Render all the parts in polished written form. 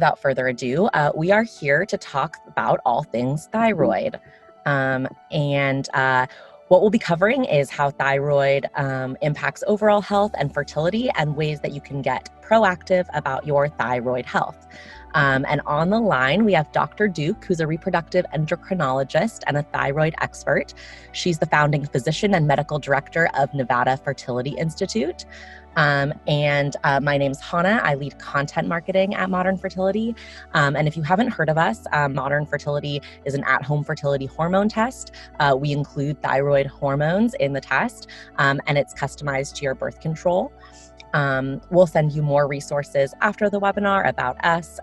without further ado, we are here to talk about all things thyroid. What we'll be covering is how thyroid impacts overall health and fertility and ways that you can get proactive about your thyroid health. And on the line, we have Dr. Duke, who's a reproductive endocrinologist and a thyroid expert. She's the founding physician and medical director of Nevada Fertility Institute. My name's Hannah. I lead content marketing at Modern Fertility. And if you haven't heard of us, Modern Fertility is an at-home fertility hormone test. We include thyroid hormones in the test, and it's customized to your birth control. We'll send you more resources after the webinar about us.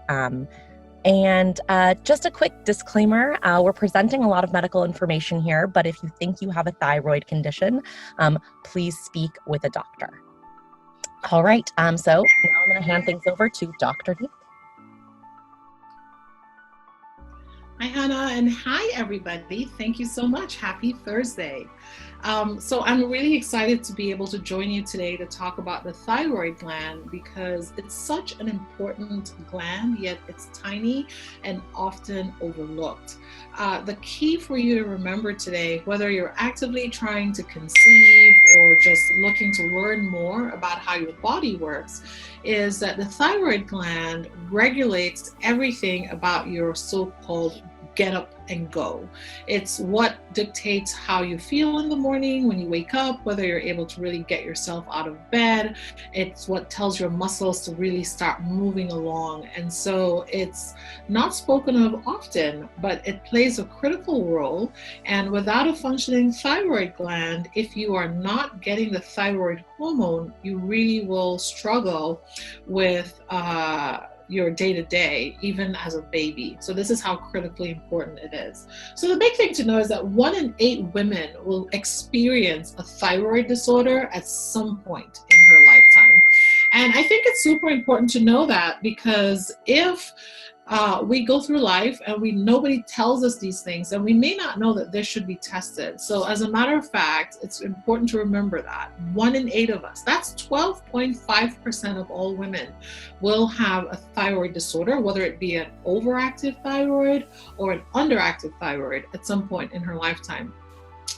Just a quick disclaimer, we're presenting a lot of medical information here, but if you think you have a thyroid condition, please speak with a doctor. All right, so now I'm going to hand things over to Dr. Duke. Hi, Hannah, and hi, everybody. Thank you so much. Happy Thursday. So I'm really excited to be able to join you today to talk about the thyroid gland because it's such an important gland, yet it's tiny and often overlooked. The key for you to remember today, whether you're actively trying to conceive or just looking to learn more about how your body works, is that the thyroid gland regulates everything about your so-called get up and go. It's what dictates how you feel in the morning when you wake up, whether you're able to really get yourself out of bed. It's what tells your muscles to really start moving along. And so it's not spoken of often, but it plays a critical role. And without a functioning thyroid gland, if you are not getting the thyroid hormone, you really will struggle with your day-to-day, even as a baby. So this is how critically important it is. So the big thing to know is that 1 in 8 women will experience a thyroid disorder at some point in her lifetime. And I think it's super important to know that because if we go through life and nobody tells us these things, and we may not know that this should be tested. So as a matter of fact, it's important to remember that 1 in 8 of us, that's 12.5% of all women, will have a thyroid disorder, whether it be an overactive thyroid or an underactive thyroid at some point in her lifetime.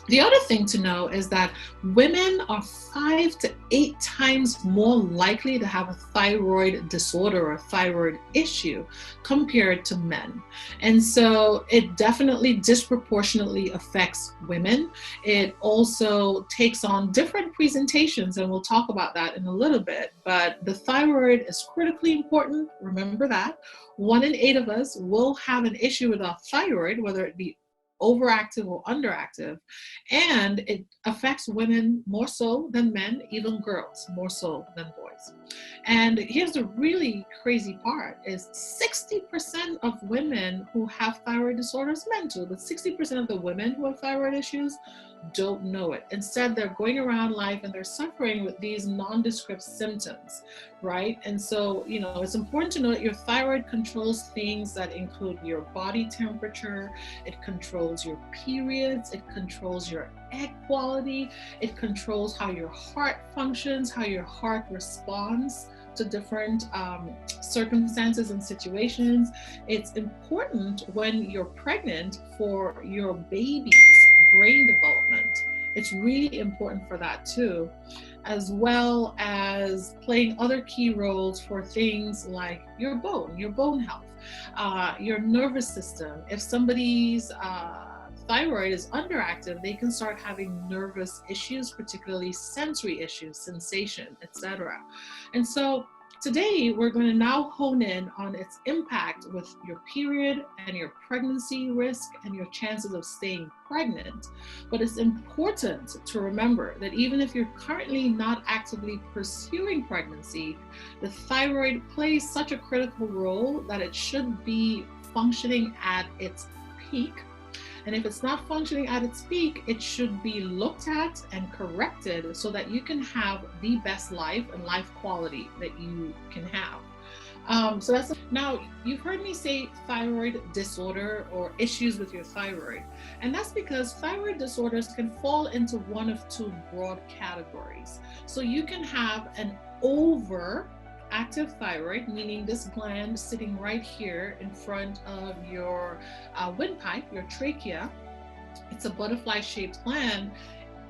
The other thing to know is that women are 5 to 8 times more likely to have a thyroid disorder or a thyroid issue compared to men. And so it definitely disproportionately affects women. It also takes on different presentations, and we'll talk about that in a little bit. But the thyroid is critically important. Remember that. 1 in 8 of us will have an issue with our thyroid, whether it be overactive or underactive, and it affects women more so than men, even girls more so than boys. And here's the really crazy part is 60% of women who have thyroid disorders, men too, but 60% of the women who have thyroid issues don't know it. Instead, they're going around life and they're suffering with these nondescript symptoms, right? And so, it's important to know that your thyroid controls things that include your body temperature, it controls your periods, it controls your egg quality, it controls how your heart functions, how your heart responds to different circumstances and situations. It's important when you're pregnant for your baby's brain development. It's really important for that too, as well as playing other key roles for things like your bone health, your nervous system. If somebody's thyroid is underactive, they can start having nervous issues, particularly sensory issues, sensation, etc. And so today, we're going to now hone in on its impact with your period and your pregnancy risk and your chances of staying pregnant. But it's important to remember that even if you're currently not actively pursuing pregnancy, the thyroid plays such a critical role that it should be functioning at its peak. And if it's not functioning at its peak, it should be looked at and corrected so that you can have the best life and life quality that you can have. Now, you've heard me say thyroid disorder or issues with your thyroid. And that's because thyroid disorders can fall into one of 2 broad categories. So you can have an over active thyroid, meaning this gland sitting right here in front of your windpipe, your trachea. It's a butterfly-shaped gland.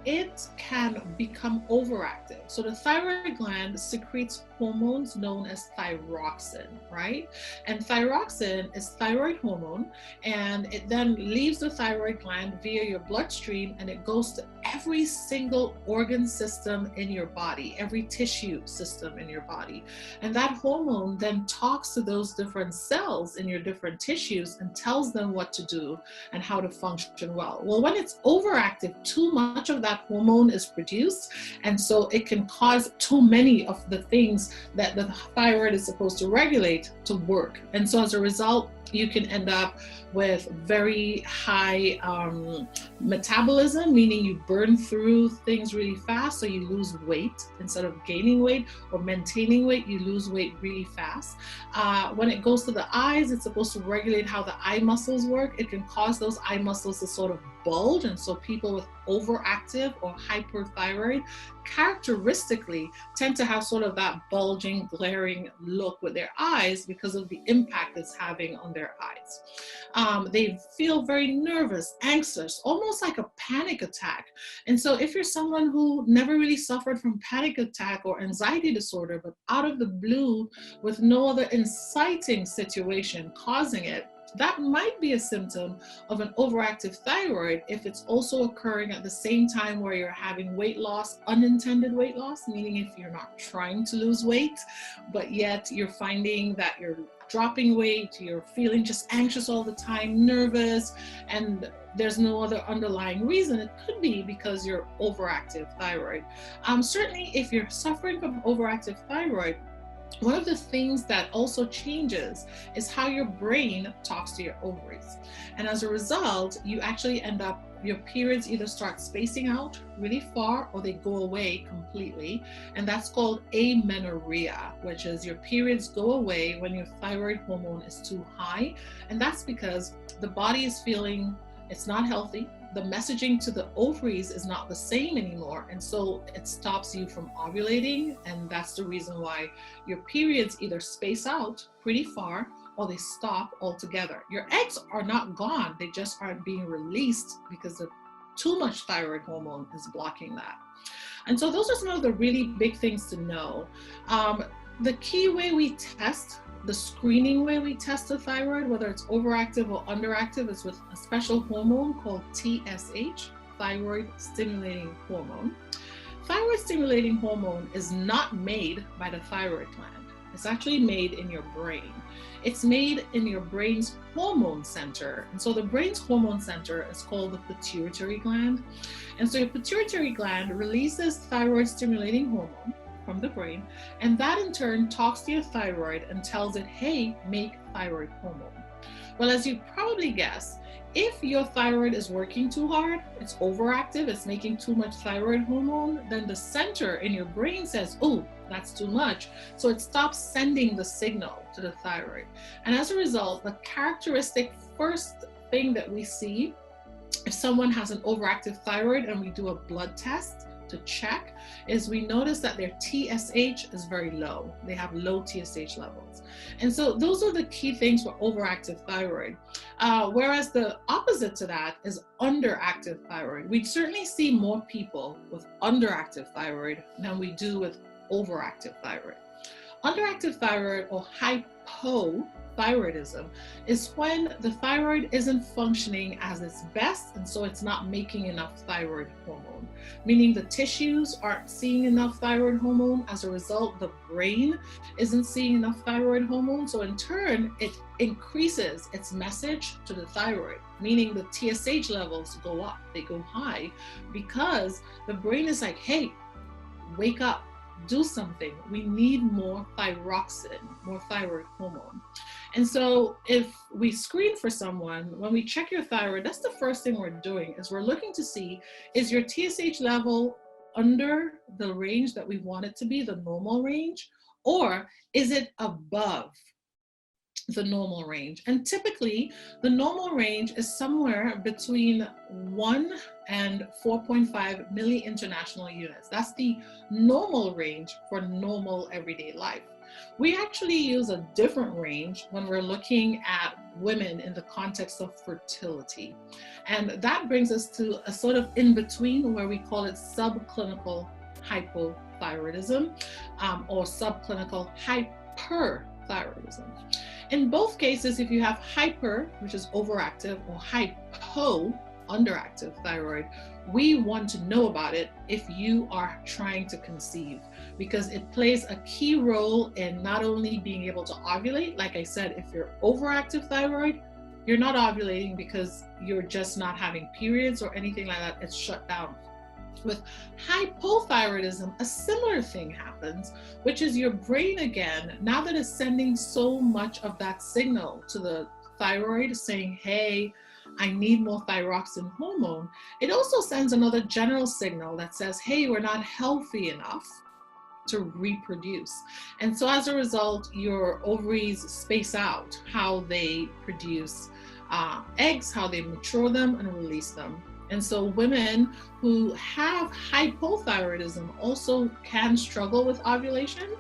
It can become overactive. So the thyroid gland secretes hormones known as thyroxine, right? And thyroxine is thyroid hormone, and it then leaves the thyroid gland via your bloodstream, and it goes to every single organ system in your body, every tissue system in your body. And that hormone then talks to those different cells in your different tissues and tells them what to do and how to function well. Well, when it's overactive, too much of that hormone is produced, and so it can cause too many of the things that the thyroid is supposed to regulate to work. And so as a result, you can end up with very high metabolism, meaning you burn through things really fast, so you lose weight instead of gaining weight or maintaining weight. You lose weight really fast. When it goes to the eyes, it's supposed to regulate how the eye muscles work. It can cause those eye muscles to sort of bulge, and so people with overactive or hyperthyroid characteristically tend to have sort of that bulging, glaring look with their eyes because of the impact it's having on their eyes. They feel very nervous, anxious, almost like a panic attack. And so if you're someone who never really suffered from panic attack or anxiety disorder, but out of the blue with no other inciting situation causing it, that might be a symptom of an overactive thyroid if it's also occurring at the same time where you're having weight loss, unintended weight loss, meaning if you're not trying to lose weight, but yet you're finding that you're dropping weight, you're feeling just anxious all the time, nervous, and there's no other underlying reason. It could be because you're overactive thyroid. Certainly, if you're suffering from overactive thyroid, one of the things that also changes is how your brain talks to your ovaries. And as a result, you actually end up, your periods either start spacing out really far or they go away completely. And that's called amenorrhea, which is your periods go away when your thyroid hormone is too high. And that's because the body is feeling it's not healthy. The messaging to the ovaries is not the same anymore, and so it stops you from ovulating, and that's the reason why your periods either space out pretty far or they stop altogether. Your eggs are not gone, they just aren't being released because of too much thyroid hormone is blocking that. And so those are some of the really big things to know. The key way we test, the screening way we test the thyroid, whether it's overactive or underactive, is with a special hormone called TSH, thyroid stimulating hormone. Thyroid stimulating hormone is not made by the thyroid gland. It's actually made in your brain. It's made in your brain's hormone center. And so the brain's hormone center is called the pituitary gland. And so your pituitary gland releases thyroid stimulating hormone from the brain, and that in turn talks to your thyroid and tells it, hey, make thyroid hormone. Well, as you probably guessed, if your thyroid is working too hard, it's overactive, it's making too much thyroid hormone, then the center in your brain says, oh, that's too much. So it stops sending the signal to the thyroid. And as a result, the characteristic first thing that we see if someone has an overactive thyroid and we do a blood test to check is we notice that their TSH is very low. They have low TSH levels. And so those are the key things for overactive thyroid. Whereas the opposite to that is underactive thyroid. We certainly see more people with underactive thyroid than we do with overactive thyroid. Underactive thyroid or hypothyroidism is when the thyroid isn't functioning as its best, and so it's not making enough thyroid hormone, meaning the tissues aren't seeing enough thyroid hormone. As a result, the brain isn't seeing enough thyroid hormone, so in turn it increases its message to the thyroid, meaning the TSH levels go up, they go high, because the brain is like, hey, wake up, do something. We need more thyroxine, more thyroid hormone. And so if we screen for someone, when we check your thyroid, that's the first thing we're doing, is we're looking to see, is your TSH level under the range that we want it to be, the normal range, or is it above the normal range? And typically the normal range is somewhere between 1 and 4.5 milli international units. That's the normal range for normal everyday life. We actually use a different range when we're looking at women in the context of fertility. And that brings us to a sort of in between where we call it subclinical hypothyroidism or subclinical hyperthyroidism. In both cases, if you have hyper, which is overactive, or hypo, underactive thyroid, we want to know about it if you are trying to conceive, because it plays a key role in not only being able to ovulate. Like I said, if you're overactive thyroid, you're not ovulating because you're just not having periods or anything like that. It's shut down. With hypothyroidism, a similar thing happens, which is your brain again, now that it's sending so much of that signal to the thyroid saying, hey, I need more thyroxine hormone, it also sends another general signal that says, hey, we're not healthy enough to reproduce. And so as a result, your ovaries space out how they produce eggs, how they mature them and release them. And so women who have hypothyroidism also can struggle with ovulation.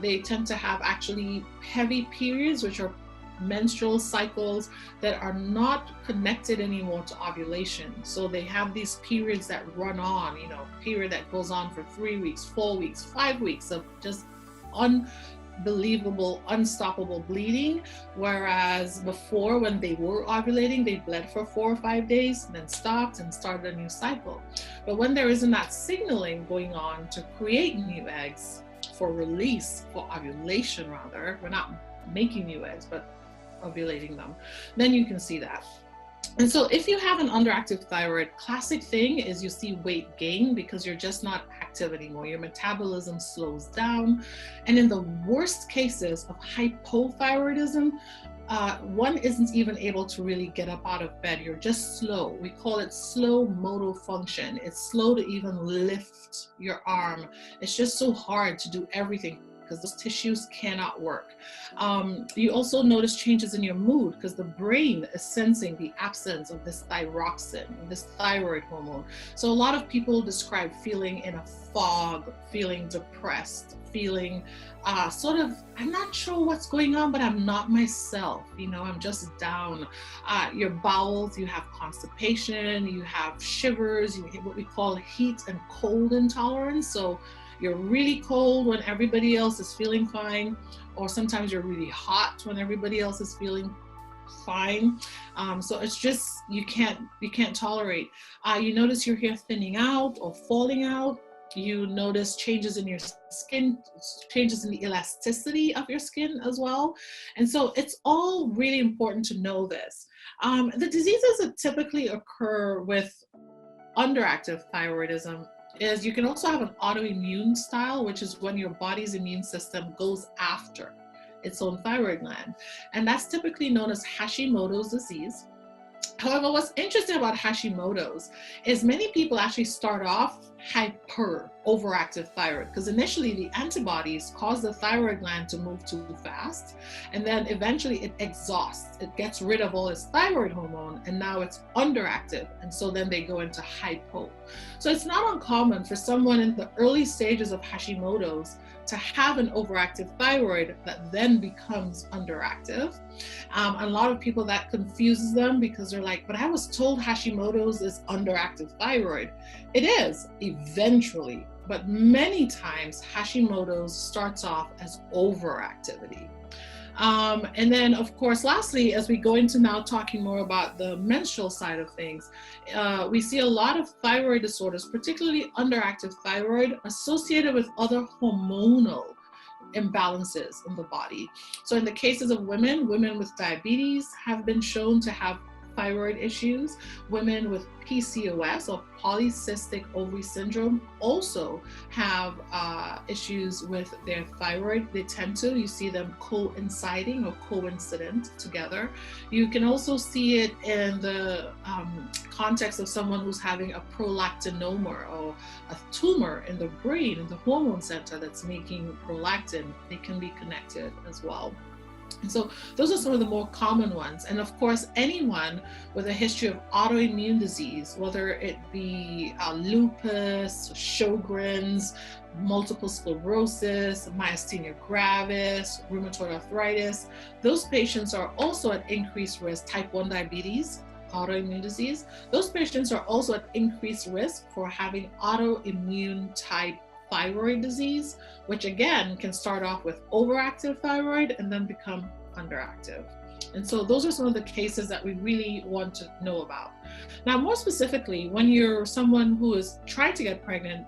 They tend to have actually heavy periods, which are menstrual cycles that are not connected anymore to ovulation. So they have these periods that run on, period that goes on for 3 weeks, 4 weeks, 5 weeks of just unbelievable, unstoppable bleeding. Whereas before, when they were ovulating, they bled for 4 or 5 days, then stopped and started a new cycle. But when there isn't that signaling going on to create new eggs for release, for ovulation rather, we're not making new eggs, but ovulating them, then you can see that. And so if you have an underactive thyroid, classic thing is you see weight gain because you're just not active anymore. Your metabolism slows down. And in the worst cases of hypothyroidism, one isn't even able to really get up out of bed. You're just slow. We call it slow motor function. It's slow to even lift your arm. It's just so hard to do everything because those tissues cannot work. You also notice changes in your mood because the brain is sensing the absence of this thyroxine, this thyroid hormone. So a lot of people describe feeling in a fog, feeling depressed, feeling sort of, I'm not sure what's going on, but I'm not myself. I'm just down. Your bowels, you have constipation, you have shivers, you have what we call heat and cold intolerance. So you're really cold when everybody else is feeling fine, or sometimes you're really hot when everybody else is feeling fine. So it's just, you can't tolerate. You notice your hair thinning out or falling out. You notice changes in your skin, changes in the elasticity of your skin as well. And so it's all really important to know this. The diseases that typically occur with underactive thyroidism is you can also have an autoimmune style, which is when your body's immune system goes after its own thyroid gland. And that's typically known as Hashimoto's disease. However, what's interesting about Hashimoto's is many people actually start off overactive thyroid because initially the antibodies cause the thyroid gland to move too fast, and then eventually it exhausts, it gets rid of all its thyroid hormone, and now it's underactive, and so then they go into hypo. So it's not uncommon for someone in the early stages of Hashimoto's to have an overactive thyroid that then becomes underactive. A lot of people, that confuses them because they're like, but I was told Hashimoto's is underactive thyroid. It is eventually, but many times Hashimoto's starts off as overactivity. And then, of course, lastly, as we go into now talking more about the menstrual side of things, we see a lot of thyroid disorders, particularly underactive thyroid, associated with other hormonal imbalances in the body. So in the cases of women with diabetes have been shown to have thyroid issues. Women with PCOS or polycystic ovary syndrome also have issues with their thyroid. They tend to, you see them coinciding or coincident together. You can also see it in the context of someone who's having a prolactinoma or a tumor in the brain, in the hormone center that's making prolactin. They can be connected as well. And so those are some of the more common ones. And of course, anyone with a history of autoimmune disease, whether it be lupus, Sjogren's, multiple sclerosis, myasthenia gravis, rheumatoid arthritis, those patients are also at increased risk. Type 1 diabetes, autoimmune disease, those patients are also at increased risk for having autoimmune type thyroid disease, which again can start off with overactive thyroid and then become underactive. And so those are some of the cases that we really want to know about. Now, more specifically, when you're someone who is trying to get pregnant,